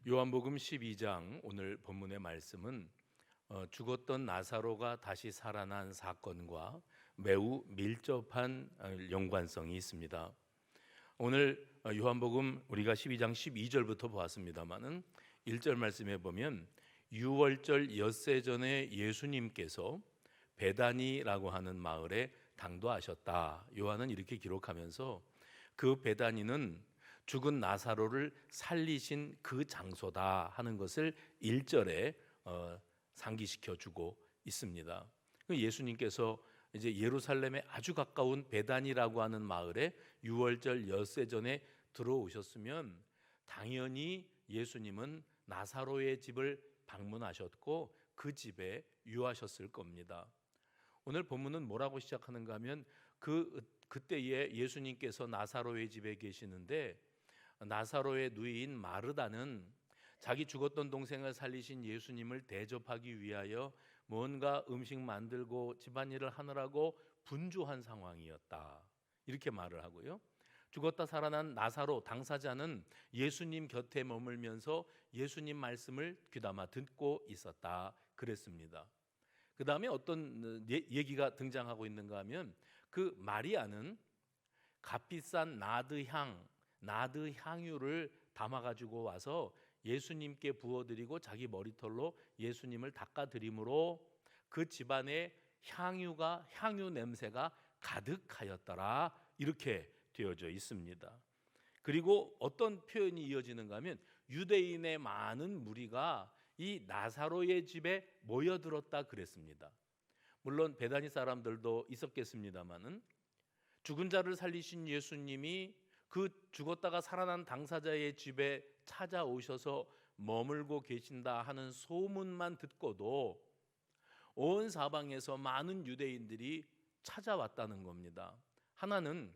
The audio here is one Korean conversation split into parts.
요한복음 12장 오늘 본문의 말씀은 죽었던 나사로가 다시 살아난 사건과 매우 밀접한 연관성이 있습니다. 오늘 요한복음 우리가 12장 12절부터 보았습니다마는 1절 말씀에 보면 유월절 엿새 전에 예수님께서 베다니라고 하는 마을에 당도하셨다. 요한은 이렇게 기록하면서 그 베다니는 죽은 나사로를 살리신 그 장소다 하는 것을 1절에 상기시켜 주고 있습니다. 예수님께서 이제 예루살렘에 아주 가까운 베다니라고 하는 마을에 유월절 엿새 전에 들어오셨으면 당연히 예수님은 나사로의 집을 방문하셨고 그 집에 유하셨을 겁니다. 오늘 본문은 뭐라고 시작하는가 하면 그때에 예수님께서 나사로의 집에 계시는데 나사로의 누이인 마르다는 자기 죽었던 동생을 살리신 예수님을 대접하기 위하여 뭔가 음식 만들고 집안일을 하느라고 분주한 상황이었다. 이렇게 말을 하고요. 죽었다 살아난 나사로 당사자는 예수님 곁에 머물면서 예수님 말씀을 귀담아 듣고 있었다. 그랬습니다. 그 다음에 어떤 얘기가 등장하고 있는가 하면 그 마리아는 값비싼 나드 향유를 담아가지고 와서 예수님께 부어드리고 자기 머리털로 예수님을 닦아드림으로 그 집안에 향유 냄새가 가득하였더라. 이렇게 되어져 있습니다. 그리고 어떤 표현이 이어지는가 하면 유대인의 많은 무리가 이 나사로의 집에 모여들었다 그랬습니다. 물론 베다니 사람들도 있었겠습니다마는 죽은 자를 살리신 예수님이 그 죽었다가 살아난 당사자의 집에 찾아오셔서 머물고 계신다 하는 소문만 듣고도 온 사방에서 많은 유대인들이 찾아왔다는 겁니다. 하나는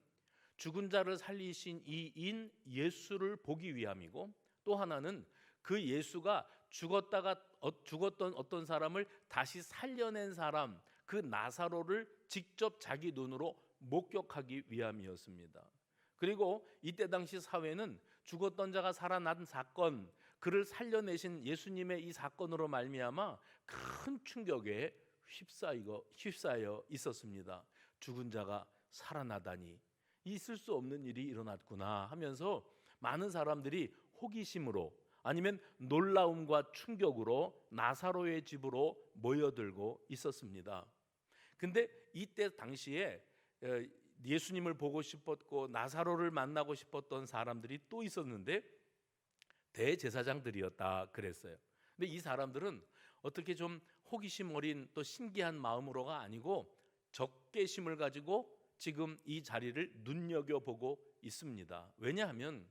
죽은 자를 살리신 이인 예수를 보기 위함이고, 또 하나는 그 예수가 죽었던 어떤 사람을 다시 살려낸 사람, 그 나사로를 직접 자기 눈으로 목격하기 위함이었습니다. 그리고 이때 당시 사회는 죽었던 자가 살아난 사건, 그를 살려내신 예수님의 이 사건으로 말미암아 큰 충격에 휩싸여 있었습니다. 죽은 자가 살아나다니 있을 수 없는 일이 일어났구나 하면서 많은 사람들이 호기심으로 아니면 놀라움과 충격으로 나사로의 집으로 모여들고 있었습니다. 근데 이때 당시에 예수님을 보고 싶었고 나사로를 만나고 싶었던 사람들이 또 있었는데 대제사장들이었다 그랬어요. 근데 이 사람들은 어떻게 좀 호기심 어린 또 신기한 마음으로가 아니고 적개심을 가지고 지금 이 자리를 눈여겨보고 있습니다. 왜냐하면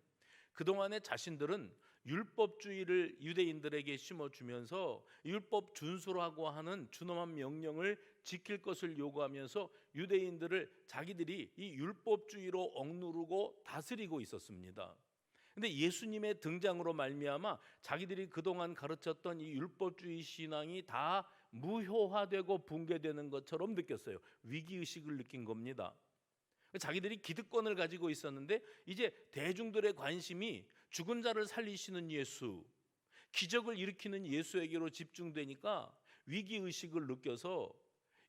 그동안에 자신들은 율법주의를 유대인들에게 심어주면서 율법 준수라고 하는 준엄한 명령을 지킬 것을 요구하면서 유대인들을 자기들이 이 율법주의로 억누르고 다스리고 있었습니다. 근데 예수님의 등장으로 말미암아 자기들이 그동안 가르쳤던 이 율법주의 신앙이 다 무효화되고 붕괴되는 것처럼 느꼈어요. 위기의식을 느낀 겁니다. 자기들이 기득권을 가지고 있었는데 이제 대중들의 관심이 죽은 자를 살리시는 예수, 기적을 일으키는 예수에게로 집중되니까 위기의식을 느껴서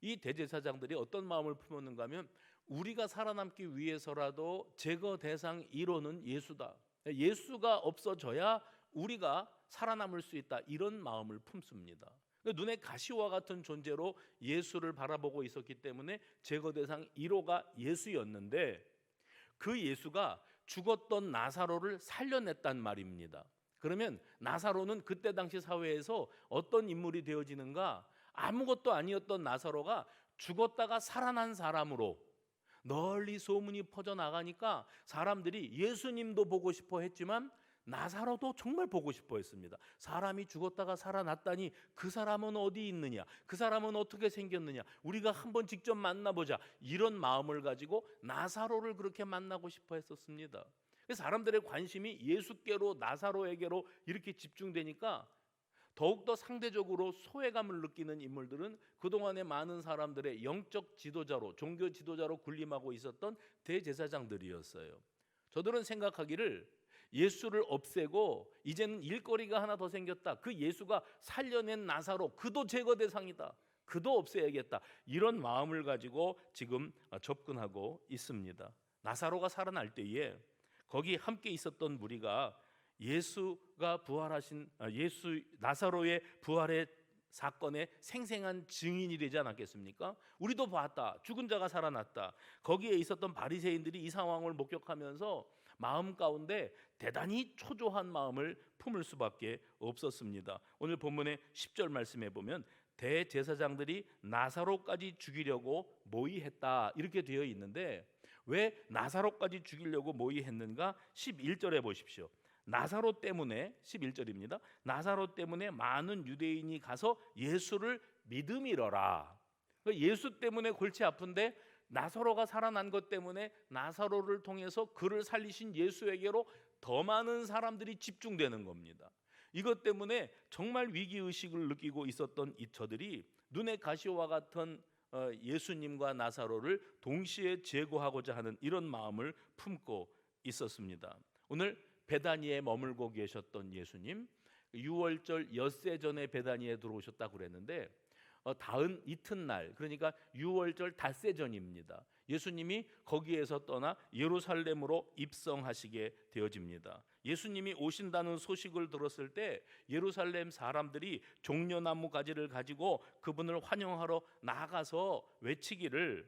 이 대제사장들이 어떤 마음을 품었는가 하면 우리가 살아남기 위해서라도 제거 대상 1호는 예수다. 예수가 없어져야 우리가 살아남을 수 있다. 이런 마음을 품습니다. 눈에 가시와 같은 존재로 예수를 바라보고 있었기 때문에 제거 대상 1호가 예수였는데 그 예수가 죽었던 나사로를 살려냈단 말입니다. 그러면 나사로는 그때 당시 사회에서 어떤 인물이 되어지는가? 아무것도 아니었던 나사로가 죽었다가 살아난 사람으로 널리 소문이 퍼져나가니까 사람들이 예수님도 보고 싶어 했지만 나사로도 정말 보고 싶어 했습니다. 사람이 죽었다가 살아났다니 그 사람은 어디 있느냐? 그 사람은 어떻게 생겼느냐? 우리가 한번 직접 만나보자. 이런 마음을 가지고 나사로를 그렇게 만나고 싶어 했었습니다. 사람들의 관심이 예수께로 나사로에게로 이렇게 집중되니까 더욱더 상대적으로 소외감을 느끼는 인물들은 그동안의 많은 사람들의 영적 지도자로, 종교 지도자로 군림하고 있었던 대제사장들이었어요. 저들은 생각하기를 예수를 없애고 이제는 일거리가 하나 더 생겼다. 그 예수가 살려낸 나사로, 그도 제거 대상이다. 그도 없애야겠다. 이런 마음을 가지고 지금 접근하고 있습니다. 나사로가 살아날 때에 거기 함께 있었던 무리가 예수가 부활하신 나사로의 부활의 사건의 생생한 증인이 되지 않았겠습니까? 우리도 봤다. 죽은 자가 살아났다. 거기에 있었던 바리새인들이 이 상황을 목격하면서 마음 가운데 대단히 초조한 마음을 품을 수밖에 없었습니다. 오늘 본문의 10절 말씀해 보면 대제사장들이 나사로까지 죽이려고 모의했다 이렇게 되어 있는데, 왜 나사로까지 죽이려고 모의했는가? 11절에 보십시오. 나사로 때문에, 11절입니다. 나사로 때문에 많은 유대인이 가서 예수를 믿음이러라. 예수 때문에 골치 아픈데 나사로가 살아난 것 때문에 나사로를 통해서 그를 살리신 예수에게로 더 많은 사람들이 집중되는 겁니다. 이것 때문에 정말 위기의식을 느끼고 있었던 저들이 눈의 가시와 같은 예수님과 나사로를 동시에 제거하고자 하는 이런 마음을 품고 있었습니다. 오늘 베다니에 머물고 계셨던 예수님, 유월절 엿새 전에 베다니에 들어오셨다고 그랬는데 다음 이튿날, 그러니까 유월절 닷새 전입니다. 예수님이 거기에서 떠나 예루살렘으로 입성하시게 되어집니다. 예수님이 오신다는 소식을 들었을 때 예루살렘 사람들이 종려나무 가지를 가지고 그분을 환영하러 나가서 외치기를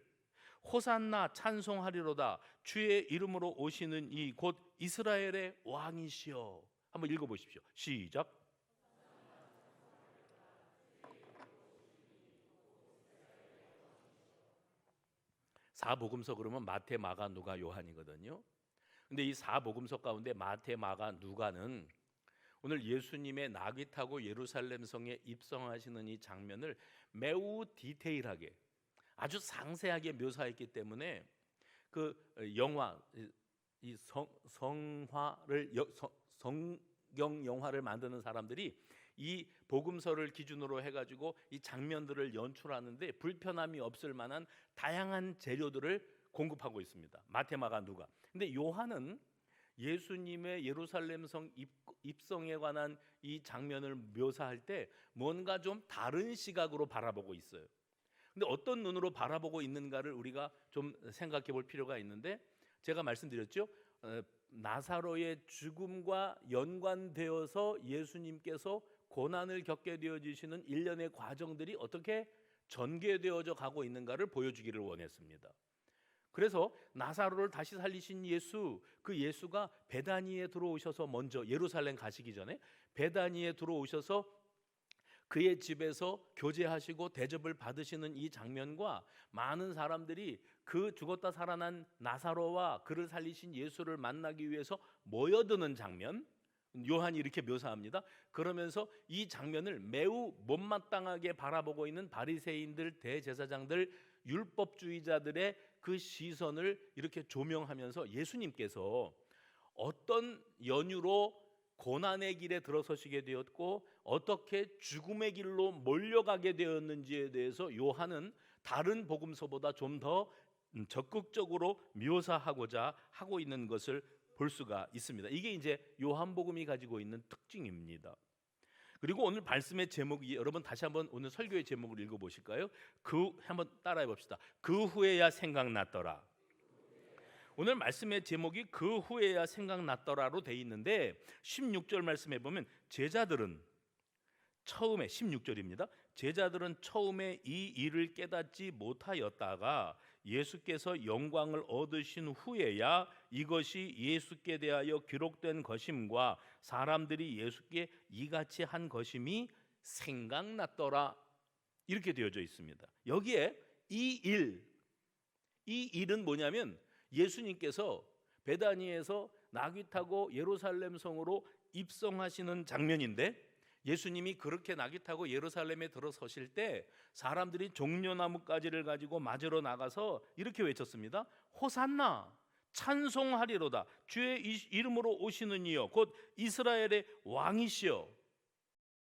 호산나 찬송하리로다. 주의 이름으로 오시는 이 곧 이스라엘의 왕이시여. 한번 읽어보십시오. 시작. 사복음서 그러면 마태, 마가, 누가, 요한이거든요. 근데 이 사복음서 가운데 마태, 마가, 누가는 오늘 예수님의 낙이 타고 예루살렘 성에 입성하시는 이 장면을 매우 디테일하게, 아주 상세하게 묘사했기 때문에 그 영화, 이 성화를 성경 영화를 만드는 사람들이 이 복음서를 기준으로 해가지고 이 장면들을 연출하는데 불편함이 없을 만한 다양한 재료들을 공급하고 있습니다. 마태, 마가, 누가. 근데 요한은 예수님의 예루살렘 성 입성에 관한 이 장면을 묘사할 때 뭔가 좀 다른 시각으로 바라보고 있어요. 근데 어떤 눈으로 바라보고 있는가를 우리가 좀 생각해 볼 필요가 있는데, 제가 말씀드렸죠. 나사로의 죽음과 연관되어서 예수님께서 고난을 겪게 되어지시는 일련의 과정들이 어떻게 전개되어져 가고 있는가를 보여주기를 원했습니다. 그래서 나사로를 다시 살리신 예수, 그 예수가 베다니에 들어오셔서 먼저 예루살렘 가시기 전에 베다니에 들어오셔서 그의 집에서 교제하시고 대접을 받으시는 이 장면과 많은 사람들이 그 죽었다 살아난 나사로와 그를 살리신 예수를 만나기 위해서 모여드는 장면, 요한이 이렇게 묘사합니다. 그러면서 이 장면을 매우 못마땅하게 바라보고 있는 바리새인들, 대제사장들, 율법주의자들의 그 시선을 이렇게 조명하면서 예수님께서 어떤 연유로 고난의 길에 들어서시게 되었고 어떻게 죽음의 길로 몰려가게 되었는지에 대해서 요한은 다른 복음서보다 좀 더 적극적으로 묘사하고자 하고 있는 것을 볼 수가 있습니다. 이게 이제 요한복음이 가지고 있는 특징입니다. 그리고 오늘 말씀의 제목이, 여러분 다시 한번 오늘 설교의 제목을 읽어보실까요? 한번 따라해 봅시다. 그 후에야 생각났더라. 오늘 말씀의 제목이 그 후에야 생각났더라로 돼 있는데 16절 말씀해 보면 제자들은 처음에, 16절입니다. 제자들은 처음에 이 일을 깨닫지 못하였다가 예수께서 영광을 얻으신 후에야 이것이 예수께 대하여 기록된 것임과 사람들이 예수께 이같이 한 것임이 생각났더라 이렇게 되어져 있습니다. 여기에 이 일은 뭐냐면 예수님께서 베다니에서 낙이 타고 예루살렘 성으로 입성하시는 장면인데, 예수님이 그렇게 낙이 타고 예루살렘에 들어서실 때 사람들이 종려나무 가지를 가지고 맞으러 나가서 이렇게 외쳤습니다. 호산나 찬송하리로다. 주의 이름으로 오시는 이여 곧 이스라엘의 왕이시여.